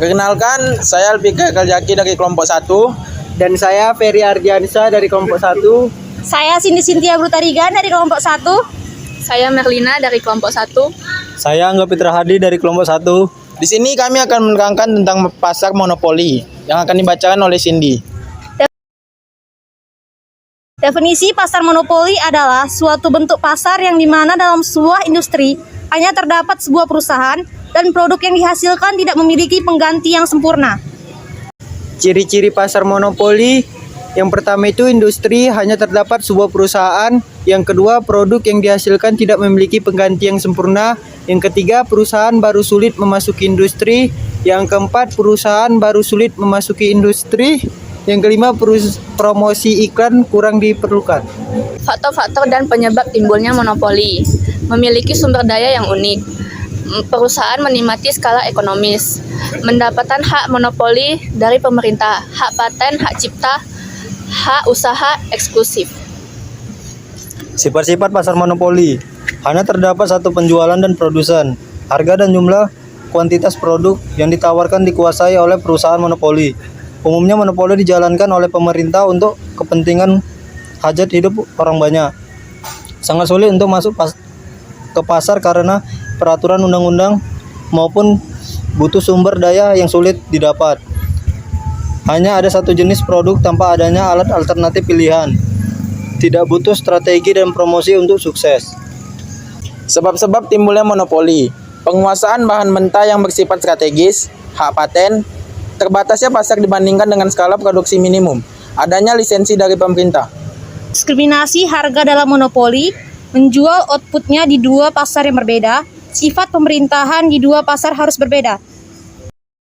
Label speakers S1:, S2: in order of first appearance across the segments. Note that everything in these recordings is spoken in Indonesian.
S1: Perkenalkan, saya Alfika Kaljaki dari kelompok 1.
S2: Dan saya Ferry Ardiansa dari kelompok 1.
S3: Saya Cindy Cynthia Brutarigan dari kelompok 1.
S4: Saya Merlina dari kelompok 1.
S5: Saya Angga Fitra Hadi dari kelompok 1.
S1: Di sini kami akan menerangkan tentang pasar monopoli yang akan dibacakan oleh Cindy.
S3: Definisi pasar monopoli adalah suatu bentuk pasar yang dimana dalam sebuah industri hanya terdapat sebuah perusahaan dan produk yang dihasilkan tidak memiliki pengganti yang sempurna.
S2: Ciri-ciri pasar monopoli, yang pertama itu industri hanya terdapat sebuah perusahaan. Yang kedua, produk yang dihasilkan tidak memiliki pengganti yang sempurna. Yang ketiga, perusahaan baru sulit memasuki industri. Yang keempat, perusahaan baru sulit memasuki industri. Yang kelima, promosi iklan kurang diperlukan.
S4: Faktor-faktor dan penyebab timbulnya monopoli. Memiliki sumber daya yang unik. Perusahaan menikmati skala ekonomis. Mendapatkan hak monopoli dari pemerintah, hak paten, hak cipta, hak usaha eksklusif.
S5: Sifat-sifat pasar monopoli. Hanya terdapat satu penjualan dan produsen. Harga dan jumlah kuantitas produk yang ditawarkan dikuasai oleh perusahaan monopoli. Umumnya monopoli dijalankan oleh pemerintah untuk kepentingan hajat hidup orang banyak. Sangat sulit untuk masuk ke pasar karena peraturan undang-undang maupun butuh sumber daya yang sulit didapat. Hanya ada satu jenis produk tanpa adanya alat alternatif pilihan. Tidak butuh strategi dan promosi untuk sukses.
S1: Sebab-sebab timbulnya monopoli: penguasaan bahan mentah yang bersifat strategis, hak paten, terbatasnya pasar dibandingkan dengan skala produksi minimum, adanya lisensi dari pemerintah.
S3: Diskriminasi harga dalam monopoli, menjual outputnya di dua pasar yang berbeda, sifat pemerintahan di dua pasar harus berbeda.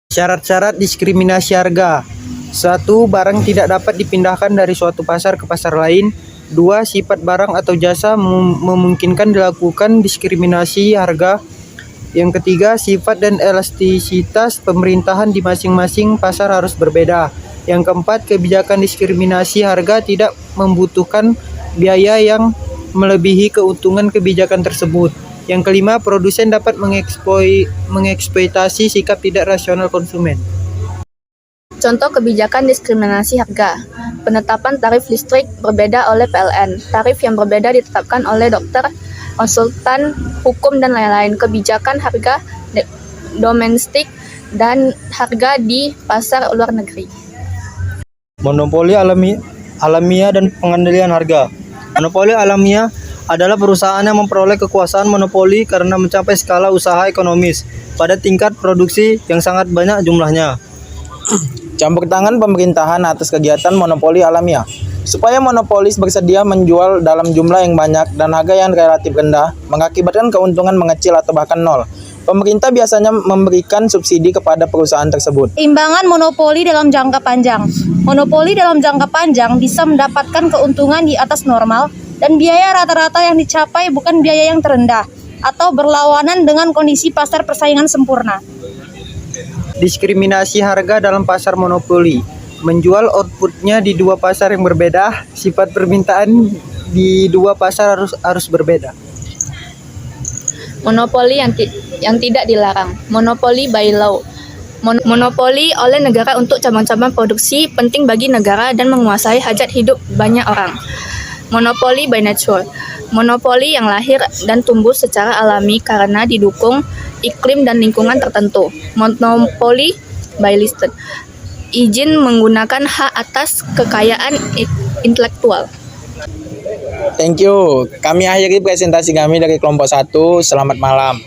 S2: Syarat-syarat diskriminasi harga. 1. Barang tidak dapat dipindahkan dari suatu pasar ke pasar lain. 2. Sifat barang atau jasa memungkinkan dilakukan diskriminasi harga. Yang ketiga, sifat dan elastisitas pemerintahan di masing-masing pasar harus berbeda. Yang keempat, kebijakan diskriminasi harga tidak membutuhkan biaya yang melebihi keuntungan kebijakan tersebut. Yang kelima, produsen dapat mengeksploitasi sikap tidak rasional konsumen.
S4: Contoh kebijakan diskriminasi harga. Penetapan tarif listrik berbeda oleh PLN. Tarif yang berbeda ditetapkan oleh dokter, konsultan hukum, dan lain-lain. Kebijakan harga domestik dan harga di pasar luar negeri.
S5: Monopoli alamiah dan pengendalian harga. Monopoli alamiah adalah perusahaan yang memperoleh kekuasaan monopoli karena mencapai skala usaha ekonomis pada tingkat produksi yang sangat banyak jumlahnya.
S1: Campur tangan pemerintahan atas kegiatan monopoli alamiah. Supaya monopolis bersedia menjual dalam jumlah yang banyak dan harga yang relatif rendah, mengakibatkan keuntungan mengecil atau bahkan nol. Pemerintah biasanya memberikan subsidi kepada perusahaan tersebut.
S3: Imbangan monopoli dalam jangka panjang. Monopoli dalam jangka panjang bisa mendapatkan keuntungan di atas normal dan biaya rata-rata yang dicapai bukan biaya yang terendah atau berlawanan dengan kondisi pasar persaingan sempurna.
S2: Diskriminasi harga dalam pasar monopoli. Menjual outputnya di dua pasar yang berbeda, sifat permintaan di dua pasar harus berbeda.
S4: Monopoli yang tidak dilarang. Monopoli by law. Monopoli oleh negara untuk cabang-cabang produksi penting bagi negara dan menguasai hajat hidup banyak orang. Monopoli by nature. Monopoli yang lahir dan tumbuh secara alami karena didukung iklim dan lingkungan tertentu. Monopoli by listed. Izin menggunakan hak atas kekayaan intelektual.
S1: Thank you. Kami akhiri presentasi kami dari kelompok 1. Selamat malam.